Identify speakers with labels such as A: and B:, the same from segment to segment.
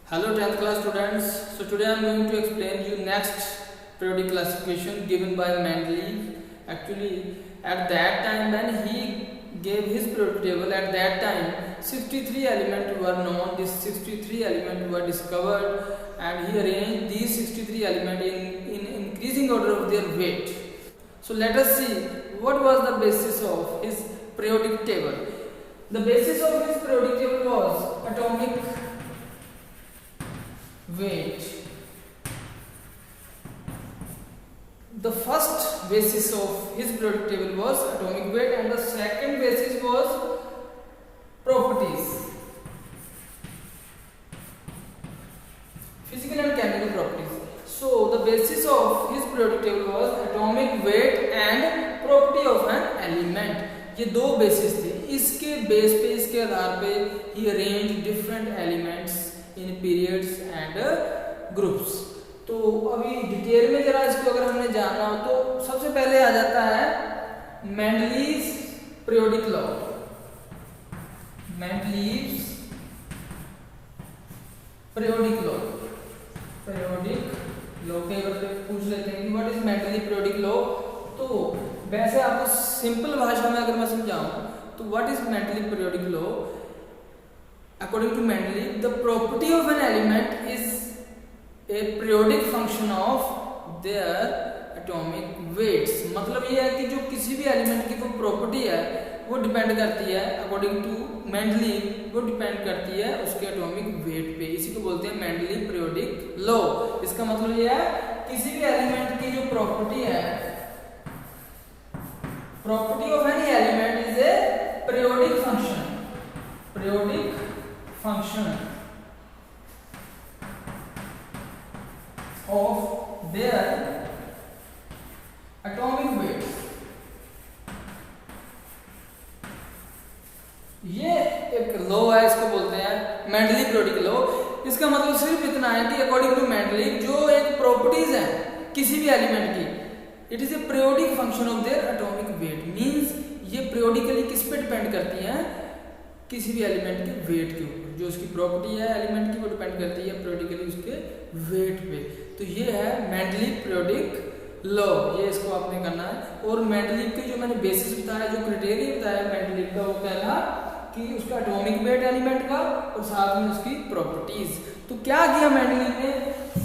A: Hello 10th class students. So today I am going to explain you next periodic classification given by Mendeleev. Actually at that time when he gave his periodic table, at that time 63 elements were known. These 63 elements were discovered and he arranged these 63 elements in increasing order of their weight. So let us see what was the basis of his periodic table. The basis of his periodic table was atomic weight. The first basis of his periodic table was atomic weight and the second basis was properties, physical and chemical properties. So the basis of his periodic table was atomic weight and property of an element. ये दो basis थे. इसके base पे, इसके आधार पे he arranged different elements in periods and groups. तो अभी detail में जरा इसको अगर हमने जानना हो तो सबसे पहले आ जाता है Mendeleev's periodic law. Mendeleev's periodic law. Periodic law के बारे में पूछ लेते हैं कि what is Mendeleev periodic law. तो वैसे आपको सिंपल भाषा में अगर मैं समझाऊं तो what is Mendeleev periodic law. According to Mendeleev, the property of an element is a periodic function of their atomic weights. मतलब ये है कि जो किसी भी एलिमेंट की वो प्रॉपर्टी है वो डिपेंड करती है, अकॉर्डिंग टू Mendeleev, वो डिपेंड करती है उसके एटॉमिक वेट पे. इसी को बोलते हैं Mendeleev पीरियोडिक लॉ. इसका मतलब ये है किसी भी एलिमेंट की जो प्रॉपर्टी है, property of any element is a periodic function. Periodic function of their atomic weights. ये एक लॉ है, इसको बोलते हैं मेंडलीव पीरियोडिक लॉ. इसका मतलब सिर्फ इतना है कि अकॉर्डिंग टू मेंडलीव जो एक प्रॉपर्टीज है किसी भी एलिमेंट की, it is a periodic function of their atomic weight. Means ये पीरियोडिकली किस पे डिपेंड करती हैं, किसी भी एलिमेंट के वेट के ऊपर. जो उसकी प्रॉपर्टी है एलिमेंट की वो डिपेंड करती है पीरियोडिकली उसके वेट पे. तो ये है मेंडलीव पीरियोडिक लॉ. ये इसको आपने करना है. और मेंडलीव के जो मैंने बेसिस बताया, जो क्राइटेरिया बताया मेंडलीव का, वो कहना कि उसका एटॉमिक वेट एलिमेंट का और साथ में उसकी प्रॉपर्टीज. तो क्या किया मेंडलीव ने,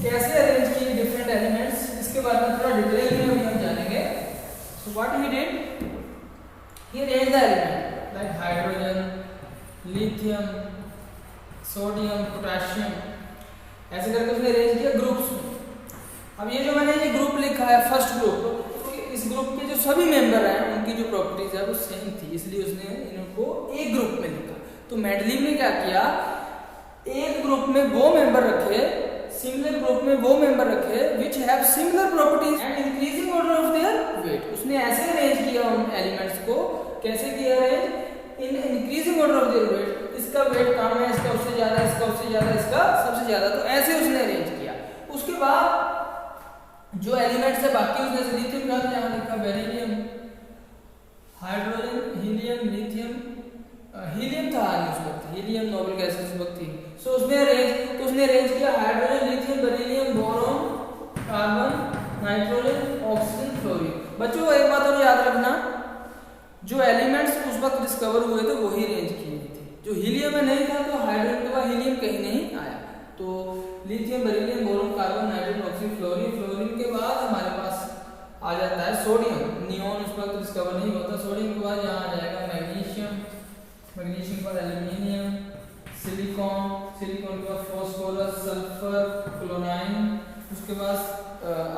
A: कैसे अरेंज किए डिफरेंट एलिमेंट्स, इसके बारे में थोड़ा डिटेल में अभी हम जानेंगे. So what he did, he arranged the element like hydrogen, lithium, sodium, potassium, ऐसे करके उसने अरेंज किया ग्रुप्स में. अब ये जो मैंने ये ग्रुप लिखा है फर्स्ट ग्रुप, तो इस ग्रुप के जो सभी मेंबर हैं उनकी जो प्रॉपर्टीज है वो सेम थी, इसलिए उसने इनको एक ग्रुप में लिखा. तो मेंडलीव ने क्या किया, एक ग्रुप में वो मेंबर रखे, सिमिलर ग्रुप में वो मेंबर रखे which have similar properties and increasing order of their weight. उसने ऐसे अरेंज किया उन एलिमेंट्स को. कैसे किया arrange, in increasing order of their weight. इसका वेट कम है, इसका उससे ज्यादा, इसका उससे ज्यादा, इसका सबसे ज्यादा. तो ऐसे उसने अरेंज किया. उसके बाद जो एलिमेंट्स है बाकी उसने लिथियम का यहाँ लिखा, beryllium, hydrogen, helium, lithium, helium था उस वक्त, हीलियम नोबेल गैस उस वक्त थी. सो उसने अरेंज किया hydrogen, lithium, beryllium, boron, carbon, nitrogen, oxygen, fluorine. बच्चों एक बात और याद रखना, जो एलिमेंट्स उस वक्त डिस्कवर हुए थे वही अरेंज किए थे. जो हीलियम में नहीं था तो हाइड्रोजन के बाद हीलियम कहीं नहीं आया. तो lithium, beryllium, boron, carbon, nitrogen, oxygen, fluorine. Fluorine के बाद हमारे पास आ जाता है सोडियम. नियोन उस वक्त डिस्कवर नहीं होता. सोडियम के बाद यहाँ आ जाएगा मैग्नीशियम, मैग्नीशियम के बाद एल्यूमिनियम, सिलिकॉन, सिलिकॉन के बाद फॉस्फोरस, सल्फर, क्लोराइन. उसके बाद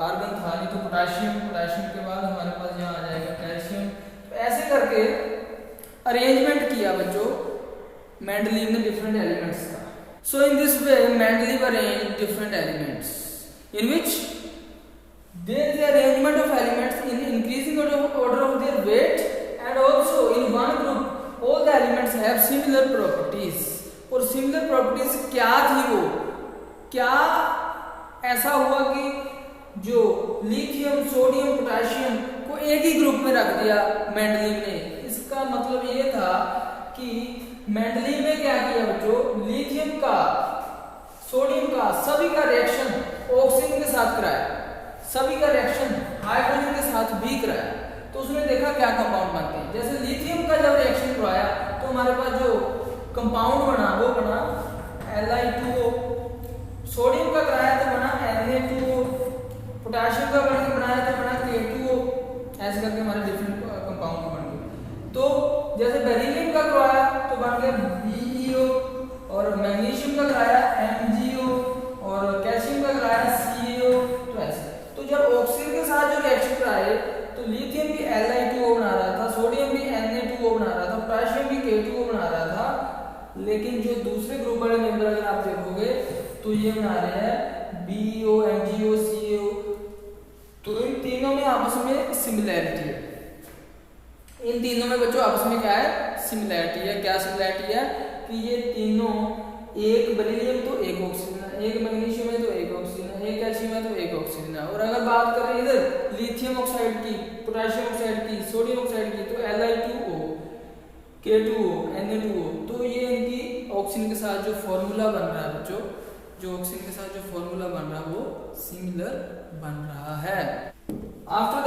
A: आर्गन था नहीं तो पोटेशियम, पोटेशियम के बाद हमारे पास यहाँ आ जाएगा कैल्शियम. ऐसे करके अरेंजमेंट किया बच्चों मेंडलीव ने डिफरेंट एलिमेंट्स का. So in this way Mendeleev arrange different elements in which there is arrangement of elements in increasing order of their weight and also in one group all the elements have similar properties. और similar properties क्या थी, वो क्या ऐसा हुआ कि जो lithium, sodium, potassium को एक ही ग्रुप में रख दिया मेंडलीव ने. इसका मतलब ये था कि मेंडलीव ने क्या किया बच्चों, लिथियम का सोडियम का सभी का रिएक्शन ऑक्सीजन के साथ कराया, सभी का रिएक्शन हाइड्रोजन के साथ भी कराया, तो उसने देखा क्या कंपाउंड बनते हैं। जैसे लिथियम का जब रिएक्शन करवाया तो हमारे पास जो कंपाउंड बना वो बना Li2O, सोडियम का कराया तो बना Na2O, पोटेशियम का बनाया तो बना K2O, ऐसे करके हमारे डिफरेंट कंपाउंड बन गए। तो जैसे बेरिलियम का करवाया तो बन गया BeO, और मैग्नीशियम का कराया MgO, और कैल्शियम का कराया CaO, तो ऐसे। तो जब ऑक्सीजन के साथ जो रिएक्शन कराए तो लिथियम भी Li2O बना रहा था, सोडियम भी Na2O बना रहा था, पोटेशियम भी K2O बना रहा था, लेकिन जो दूसरे ग्रुप वाले मेंबर अगर आप देखोगे तो ये बना रहे हैं BeO, MgO, CaO। तो इन तीनों में आपस में सिमिलैरिटी है, इन तीनों में बच्चों आपस में क्या है, सिमिलैरिटी है। क्या सिमिलैरिटी है कि ये तीनों, एक बेरिलियम तो एक ऑक्सीजन है, एक मैग्नीशियम है तो एक ऑक्सीजन है, एक कैल्शियम है तो एक ऑक्सीजन है। और अगर बात करें इधर लिथियम ऑक्साइड की, पोटेशियम ऑक्साइड की, सोडियम ऑक्साइड की, तो Li2O, K2O, Na2O, तो ये इनकी ऑक्सीजन के साथ जो फॉर्मूला बन रहा है बच्चों, जो ऑक्सीजन के साथ जो फॉर्मूला बन रहा है वो सिमिलर बन रहा है। After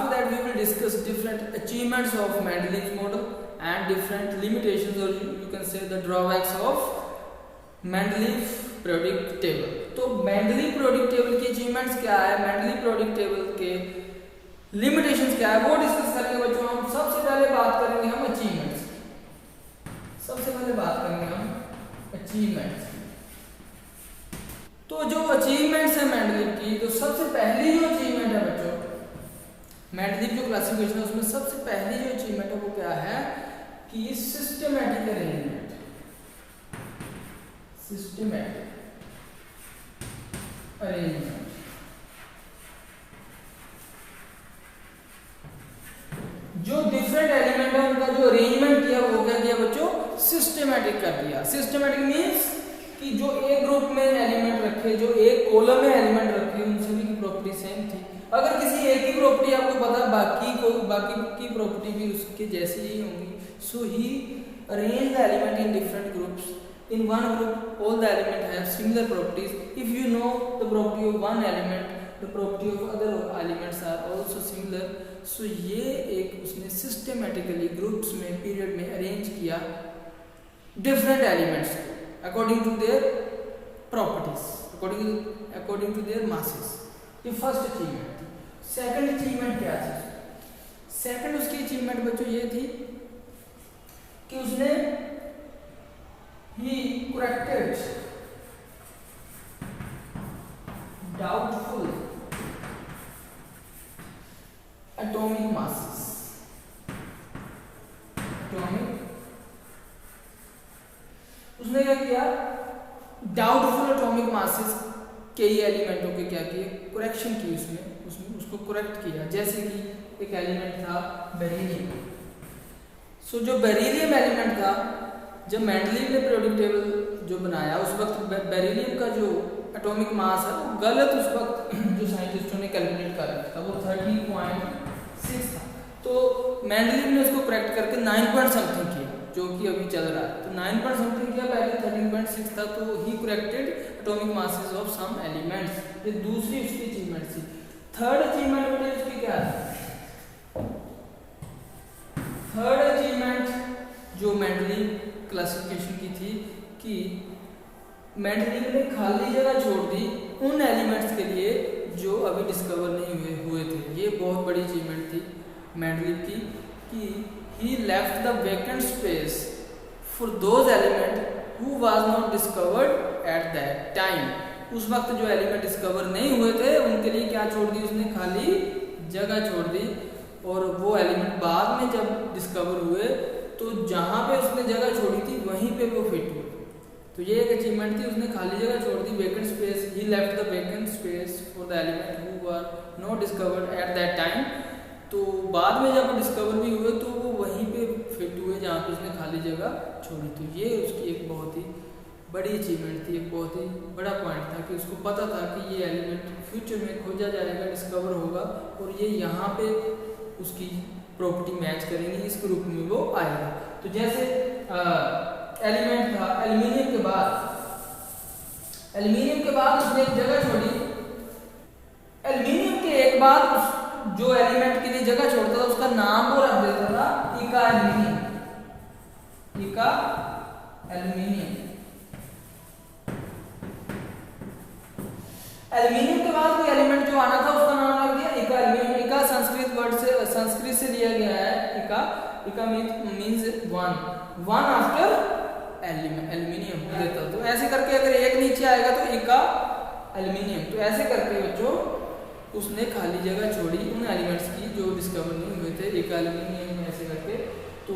A: that we will discuss different achievements of Mendeleev's model and different limitations, or you can say the drawbacks of Mendeleev periodic table। तो Mendeleev periodic table की achievements क्या है, Mendeleev periodic table के limitations क्या है, वो discuss करेंगे बच्चों हम। सबसे पहले बात करेंगे हम अचीवमेंट्स, सबसे पहले बात करेंगे हम अचीवमेंट्स। तो जो अचीवमेंट्स है मेंडलीव की, तो सबसे पहली जो अचीवमेंट है बच्चों, मेंडलीव जो क्लासिफिकेशन है उसमें सबसे पहली जो अचीवमेंट है वो क्या है कि सिस्टमैटिक अरेंजमेंट, सिस्टमैटिक अरेंजमेंट। जो डिफरेंट एलिमेंट है उनका जो अरेंजमेंट किया वो क्या किया बच्चों, सिस्टमैटिक कर दिया। सिस्टमैटिक मींस कि जो एक ग्रुप में एलिमेंट रखे, जो एक कॉलम में एलिमेंट रखे, उन सभी की प्रॉपर्टी सेम थी। अगर किसी एक ही प्रॉपर्टी आपको पता, बाकी की प्रॉपर्टी भी उसके जैसी ही होंगी, so he arrange the element in different groups. In one group all the element have similar properties. If you know the property of one element, the property of other elements are also similar. So ये एक उसने systematically groups में, period में arrange किया different elements according to their properties, according to their masses. ये first achievement थी। Second achievement क्या थी? सेकंड उसकी अचीवमेंट बच्चों ये थी कि उसने ही करेक्टेड डाउटफुल एटॉमिक मासेस। उसने क्या किया, डाउटफुल एटॉमिक मासेस कई एलिमेंटों के क्या किए, करेक्शन की, उसमें उसको करेक्ट किया। जैसे कि एक एलिमेंट था बेरिलियम। सो जो बेरिलियम एलिमेंट था, जब मेंडलीव ने पीरियोडिक टेबल जो बनाया उस वक्त बेरिलियम का जो एटॉमिक मास है वो गलत उस वक्त जो साइंटिस्टों ने कैलकुलेट कर रखा था, वो 13.6 था। तो मेंडलीव ने उसको करेक्ट करके 9 पॉइंट समथिंग किया, जो कि अभी चल रहा है। तो 9 पॉइंट समथिंग किया, पहले 13.6 था। तो he corrected atomic masses of some elements. ये दूसरी उसकी अचीवमेंट थी। थर्ड अचीवमेंट बेटे उसकी क्या है? थर्ड अचीवमेंट जो मेंडलीव क्लासिफिकेशन की थी कि मेंडलीव ने खाली जगह छोड़ दी उन एलिमेंट्स के लिए जो अभी डिस्कवर नहीं हुए थे। ये बहुत बड़ी अचीवमेंट थी मेंडलीव की कि he left the vacant space for those element who was not discovered at that time। उस वक्त जो एलिमेंट डिस्कवर नहीं हुए थे उनके लिए क्या छोड़ दी उसने, खाली जगह छोड़ दी। और वो एलिमेंट बाद में जब डिस्कवर हुए तो जहाँ पे उसने जगह छोड़ी थी वहीं पे वो फिट हुए। तो ये एक अचीवमेंट थी, उसने खाली जगह छोड़ दी, vacant space. He left the vacant space for the element who were not discovered at that time. तो बाद में जब डिस्कवर भी हुए तो वो वहीं पे फिट हुए जहाँ पे उसने खाली जगह छोड़ी। तो ये उसकी एक बहुत ही बड़ी अचीवमेंट थी, एक बहुत ही बड़ा पॉइंट था कि उसको पता था कि ये एलिमेंट फ्यूचर में खोजा जाएगा, डिस्कवर होगा और ये यहाँ पे उसकी प्रॉपर्टी मैच करेंगी, इस ग्रुप में वो आएगा। तो जैसे एलिमेंट था एल्यूमिनियम के बाद एल्यूमिनियम के बाद उसने एक जगह छोड़ी, एल्यूमिनियम के एक बाद उस जो एलिमेंट के लिए जगह छोड़ता था उसका नाम वो रख देता था इका एल्यूमिनियम, इका एल्यूमिनियम। एल्यूमिनियम के बाद कोई एलिमेंट जो आना था उसका नाम रख दिया इका एल्यूमिनियम। इका संस्कृत वर्ड से, संस्कृत से लिया गया है इका। इका मींस वन आफ्टर एल्यूमिनियम देता। तो ऐसे करके अगर एक नीचे आएगा तो इका एल्यूमिनियम। तो ऐसे करके बच्चों उसने खाली जगह छोड़ी उन एलिमेंट्स की जो डिस्कवर नहीं हुए थे इका एल्यूमिनियम ऐसे करके। तो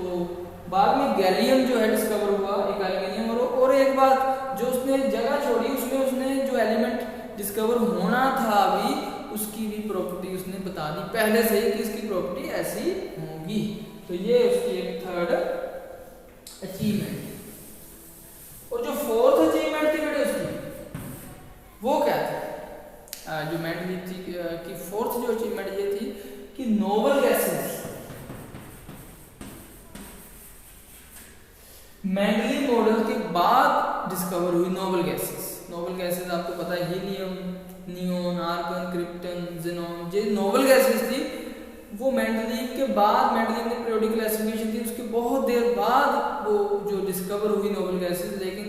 A: बाद में गैलियम जो है डिस्कवर हुआ इका एल्यूमिनियम। और एक बात जो उसने जगह छोड़ी उसमें उसने जो एलिमेंट डिस्कवर होना था अभी उसकी भी प्रॉपर्टी उसने बता दी पहले से ही कि इसकी प्रॉपर्टी ऐसी होगी। तो ये उसकी एक थर्ड अचीवमेंट। और जो फोर्थ अचीवमेंट थी बेटे उसकी वो क्या थी? जो मेंडलीव थी कि फोर्थ जो अचीवमेंट ये थी कि नोबल गैसेस, मेंडलीव मॉडल के बाद डिस्कवर हुई नोबल गैसेस। नोबल गैसेस आपको पता है helium, neon, argon, krypton, xenon, ये नोबल गैसेस थी। वो मेंडलीव के बाद, मेंडलीव ने पीरियोडिक क्लासिफिकेशन थी उसके बहुत देर बाद वो जो डिस्कवर हुई नोबल गैसेस। लेकिन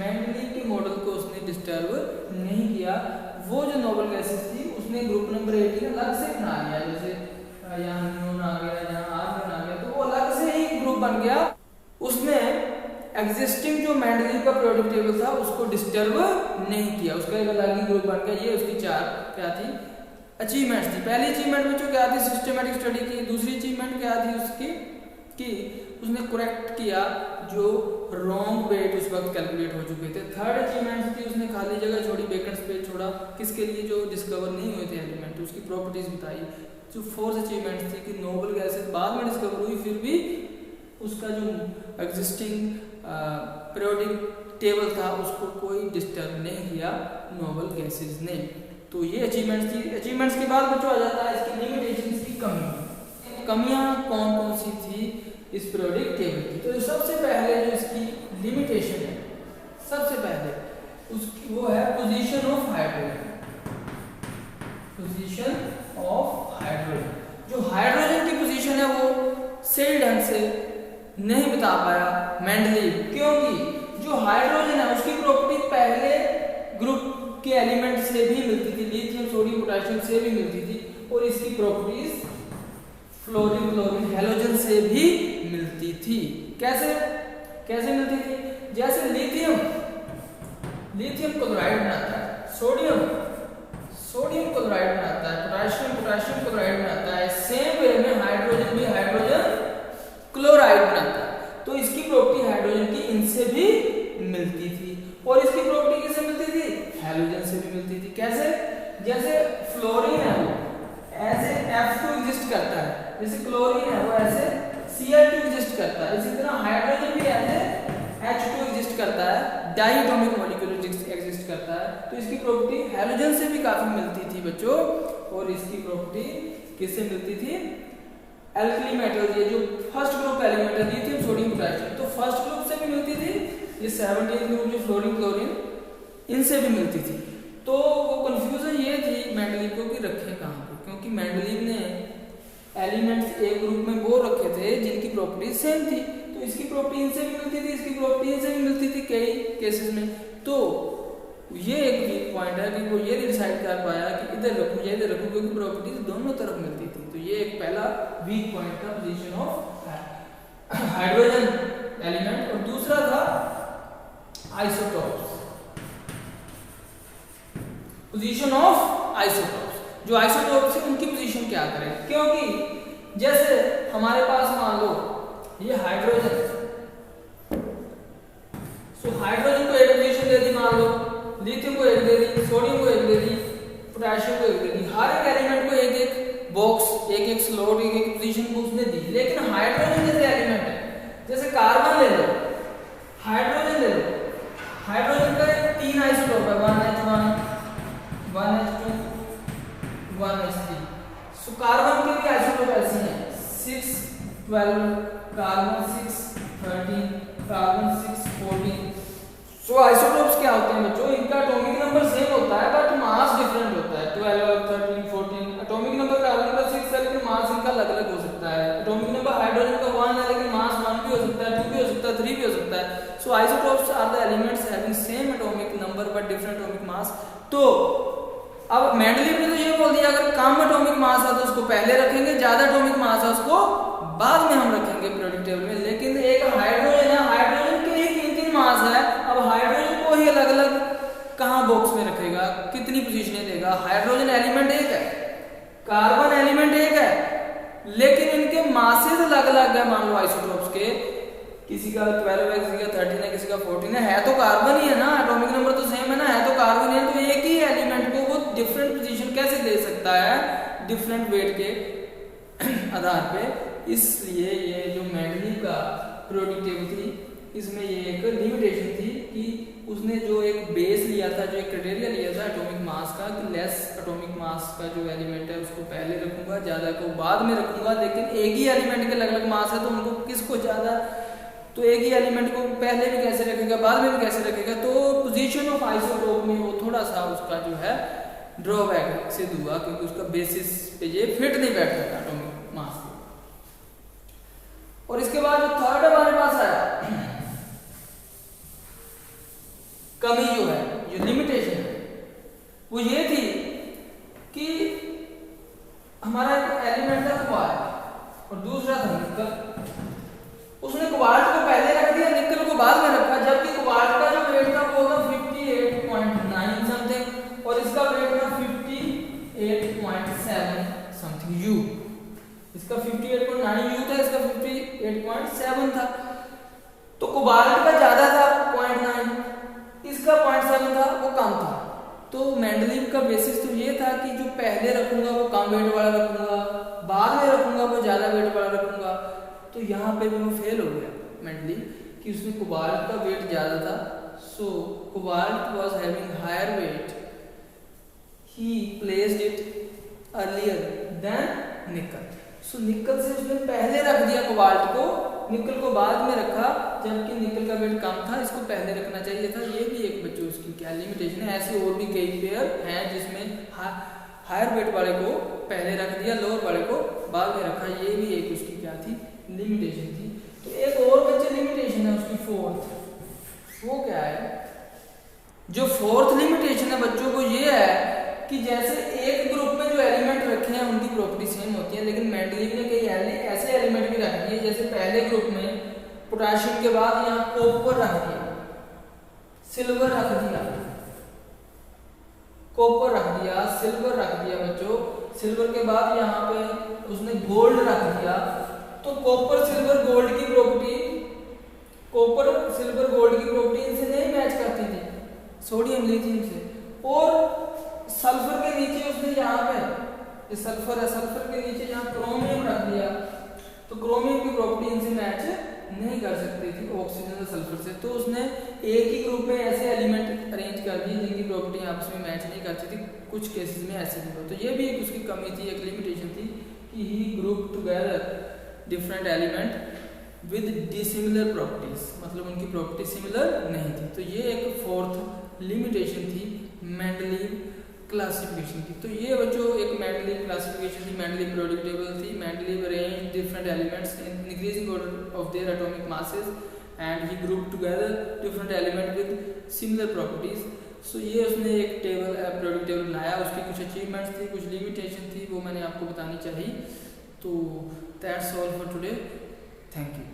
A: मेंडलीव के मॉडल को उसने डिस्टर्ब नहीं किया। वो जो नोबल गैसेस थी उसने ग्रुप नंबर 18 अलग से बना लिया। जैसे यहाँ नियोन आ गया, यहाँ आर्गन आ गया, तो वो अलग से ही ग्रुप बन गया। उसने एग्जिस्टिंग जो मेंडलीव का पीरियोडिक टेबल था उसको डिस्टर्ब नहीं किया, उसका एक अलग ही ग्रुप बन गया। ये उसकी चार क्या थी अचीवमेंट्स थी। पहली अचीवमेंट बच्चों क्या थी? सिस्टमैटिक स्टडी की। दूसरी अचीवमेंट क्या थी उसकी कि उसने करेक्ट किया जो रॉन्ग वेट उस वक्त कैलकुलेट हो चुके थे। थर्ड अचीवमेंट थी उसने खाली जगह छोड़ी, वेकेंट स्पेस छोड़ा किसके लिए? जो डिस्कवर नहीं हुए थे एलिमेंट, उसकी प्रॉपर्टीज बताई। जो फोर्थ अचीवमेंट थी कि नोबल गैसेस बाद में डिस्कवर हुई फिर भी उसका जो एग्जिस्टिंग पीरियोडिक टेबल था उसको कोई डिस्टर्ब नहीं किया नोबल गैसेस ने। तो ये अचीवमेंट्स थी। अचीवमेंट्स के बाद बच्चों आ जाता है इसकी लिमिटेशंस की कमी। कमियां कौन कौन सी थी इस पीरियोडिक टेबल की? तो सबसे पहले जो इसकी लिमिटेशन है, सबसे पहले उसकी वो है position of hydrogen. Position of hydrogen, जो हाइड्रोजन की पोजीशन है वो सही ढंग से नहीं बता पाया मेंडलीव, क्योंकि जो हाइड्रोजन है उसकी प्रॉपर्टी पहले ग्रुप के एलिमेंट से भी मिलती थी, लिथियम, सोडियम, पोटेशियम से भी मिलती थी। और इसकी प्रॉपर्टीज फ्लोरीन, क्लोरीन, हैलोजन से भी मिलती थी। कैसे कैसे मिलती थी? जैसे लिथियम क्लोराइड बनाता है, सोडियम क्लोराइड बनाता है, पोटेशियम क्लोराइड बनाता है, सेम वे में हाइड्रोजन भी हाइड्रोजन क्लोराइड बनाता है। तो इसकी प्रॉपर्टी हाइड्रोजन की इनसे भी मिलती थी। और इसकी प्रॉपर्टी किससे मिलती थी? हैलोजन से भी मिलती थी। कैसे? जैसे फ्लोरीन है वो ऐसे F2 एग्जिस्ट करता है, जैसे क्लोरीन है वो ऐसे Cl2 एग्जिस्ट करता है, इसी तरह हाइड्रोजन भी ऐसे H2 एग्जिस्ट करता है, डाइएटॉमिक मॉलिक्यूल एग्जिस्ट करता है। तो इसकी प्रॉपर्टी हैलोजन से भी काफी मिलती थी बच्चों। और इसकी प्रॉपर्टी किससे मिलती थी? एल्कली मेटल्स, ये जो फर्स्ट ग्रुप एलिमेंट है लिथियम, सोडियम, पोटेशियम, तो फर्स्ट ग्रुप से भी मिलती थी। ये 17 ग्रुप जो फ्लोरीन, क्लोरीन, इनसे भी मिलती थी। तो वो कंफ्यूजन ये थी मेंडलीव को कि रखे कहाँ पे, क्योंकि मेंडलीव ने एलिमेंट्स एक ग्रुप में वो रखे थे जिनकी प्रॉपर्टी सेम थी। तो इसकी प्रॉपर्टी इनसे भी मिलती थी, इसकी प्रॉपर्टी इनसे भी मिलती थी कई केसेस में। तो ये एक वीक पॉइंट है कि वो ये डिसाइड कर पाया कि इधर रखूं या इधर रखूं, क्योंकि प्रॉपर्टीज दोनों तरफ मिलती थी। तो ये एक पहला वीक पॉइंट था पोजीशन ऑफ हाइड्रोजन एलिमेंट। और दूसरा था आइसोटोप्स, पोजीशन ऑफ आइसोटोप्स। जो आइसोटोप्स है उनकी पोजीशन क्या करें, क्योंकि जैसे हमारे पास मान लो ये हाइड्रोजन, सो हाइड्रोजन को एक पोजीशन दे दी, मान लो लिथियम को एक दे दी, सोडियम को एक दे दी, पोटेशियम को एक दे दी। हर एक एलिमेंट को एक एक बॉक्स, एक एक स्लॉट, एक एक पोजीशन को उसने दी। लेकिन हाइड्रोजन जैसे एलिमेंट है, जैसे कार्बन ले लो, हाइड्रोजन ले लो, हाइड्रोजन का 3 आइसोटोप है, 1H1, 1H2, 1H3। So carbon के भी आइसोटोप ऐसे हैं 6, 12, कार्बन 6, 13, कार्बन 6, 14। सो आइसोटोप्स क्या होते हैं बच्चों, इनका एटॉमिक नंबर सेम होता है बट मास डिफरेंट होता है। 12, 13, 14 एटॉमिक नंबर कार्बन का 6 है लेकिन मास इनका अलग अलग हो सकता है। एटॉमिक नंबर हाइड्रोजन का 1 है लेकिन मास 1 भी हो सकता है, 2 भी हो सकता है, 3 भी हो सकता है। So isotopes are the elements having same atomic number but different atomic mass. तो अब मेंडलीव ने तो ये बोल दिया अगर कम एटॉमिक मास है तो उसको पहले रखेंगे, ज्यादा एटॉमिक मास है उसको बाद में हम रखेंगे पीरियोडिक टेबल में। लेकिन एक हाइड्रोजन है, हाइड्रोजन के ही 3-3 मास है। अब हाइड्रोजन को ही अलग अलग कहाँ बॉक्स में रखेगा, कितनी पोजीशनें देगा। हाइड्रोजन एलिमेंट एक है, कार्बन एलिमेंट एक है, लेकिन इनके मासेस अलग अलग है। मान लो आइसोटोप्स के, किसी का 12 है, किसी का 13 है, किसी का 14 है तो कार्बन ही है ना, एटॉमिक नंबर तो सेम है ना, है तो कार्बन है। तो एक ही एलिमेंट को वो डिफरेंट पोजीशन कैसे दे सकता है डिफरेंट वेट के आधार पे। इसलिए ये जो मेंडलीव का पीरियोडिक टेबल थी इसमें ये एक लिमिटेशन थी कि उसने जो एक बेस लिया था, जो एक क्राइटेरिया लिया था एटॉमिक मास का, कि लेस एटॉमिक मास का जो एलिमेंट है उसको पहले रखूंगा, ज्यादा को बाद में रखूंगा। लेकिन एक ही एलिमेंट के अलग अलग मास है तो उनको किसको ज्यादा, तो एक ही एलिमेंट को पहले भी कैसे रखेगा बाद में भी कैसे रखेगा। तो पोजीशन ऑफ आइसोटोप में वो थोड़ा सा उसका जो है ड्रॉबैक सिद्ध हुआ क्योंकि उसका बेसिस पे ये फिट नहीं बैठता था एटॉमिक मास। और इसके बाद जो थर्ड हमारे पास आया कमी जो है, जो लिमिटेशन है, वो ये थी कि हमारा एक एलिमेंट था कोबाल्ट और दूसरा था निकल। उसने कोबाल्ट को पहले रख दिया, निकल को बाद में रखा, जबकि कोबाल्ट का जो वेट था वो था 58.9 समथिंग और इसका वेट था 58.7 समथिंग यू। इसका 58.9 यू था, इसका 58.7 था। तो कोबाल्ट का ज्यादा था 0.9, इसका 0.7 था, वो कम था। तो मेंडलीव का बेसिस तो ये था कि जो पहले रखूंगा वो कम वेट वाला रखूंगा, बाद में रखूंगा वो ज्यादा वेट वाला रखूंगा। तो यहाँ पे भी वो फेल हो गया मेंडलीव कि उसने कोबाल्ट का वेट ज्यादा था। So cobalt was having higher weight, he placed it earlier than nickel. So निकल से उसने पहले रख दिया कोबाल्ट को, निकल को बाद में रखा, जबकि निकल का वेट कम था, इसको पहले रखना चाहिए था। ये भी एक बच्चों उसकी क्या लिमिटेशन है। ऐसे और भी कई पेयर हैं जिसमें हायर वेट वाले को पहले रख दिया, लोअर वाले को बाद में रखा। ये भी एक उसकी क्या थी, लिमिटेशन थी। तो एक और बच्चे लिमिटेशन है उसकी फोर्थ, वो क्या है, जो फोर्थ लिमिटेशन है बच्चों को ये है कि जैसे एक ग्रुप में जो एलिमेंट रखे हैं उनकी प्रॉपर्टी सेम होती है, लेकिन मेंडलीव ने कई ऐसे एलिमेंट भी रख दिए जैसे पहले ग्रुप में पोटेशियम के बाद यहाँ कॉपर रख दिया, सिल्वर रख दिया, कॉपर रख दिया, सिल्वर रख दिया बच्चों। सिल्वर के बाद यहाँ पे उसने गोल्ड रख दिया। तो कॉपर सिल्वर गोल्ड की प्रॉपर्टी, कॉपर सिल्वर गोल्ड की प्रॉपर्टी इनसे नहीं मैच करती थी, सोडियम लिथियम से। और सल्फर के नीचे उसने यहाँ पे, ये सल्फर है, सल्फर के नीचे यहाँ क्रोमियम रख दिया। तो क्रोमियम की प्रॉपर्टी इनसे मैच नहीं कर सकती थी ऑक्सीजन और सल्फर से। तो उसने एक ही ग्रुप में ऐसे एलिमेंट अरेंज कर दिए जिनकी प्रॉपर्टी आपस में मैच नहीं करती थी। कुछ केसेस में ऐसे भी हुआ। तो ये भी एक उसकी कमी थी, एक लिमिटेशन थी कि he group together different element with dissimilar properties, मतलब उनकी प्रॉपर्टी सिमिलर नहीं थी। तो ये एक फोर्थ लिमिटेशन थी मेंडलीव क्लासिफिकेशन की। तो ये बच्चों एक मेंडलीव क्लासिफिकेशन थी, मेंडलीव पीरियोडिक टेबल थी। Mendeleev arranged different elements in increasing order of their atomic masses and he group together different element with similar properties. So ये उसने एक टेबल पीरियोडिक टेबल बनाया, उसकी कुछ अचीवमेंट्स थी, कुछ लिमिटेशन थी, वो मैंने आपको बतानी चाहिए। तो that's all for today, thank you.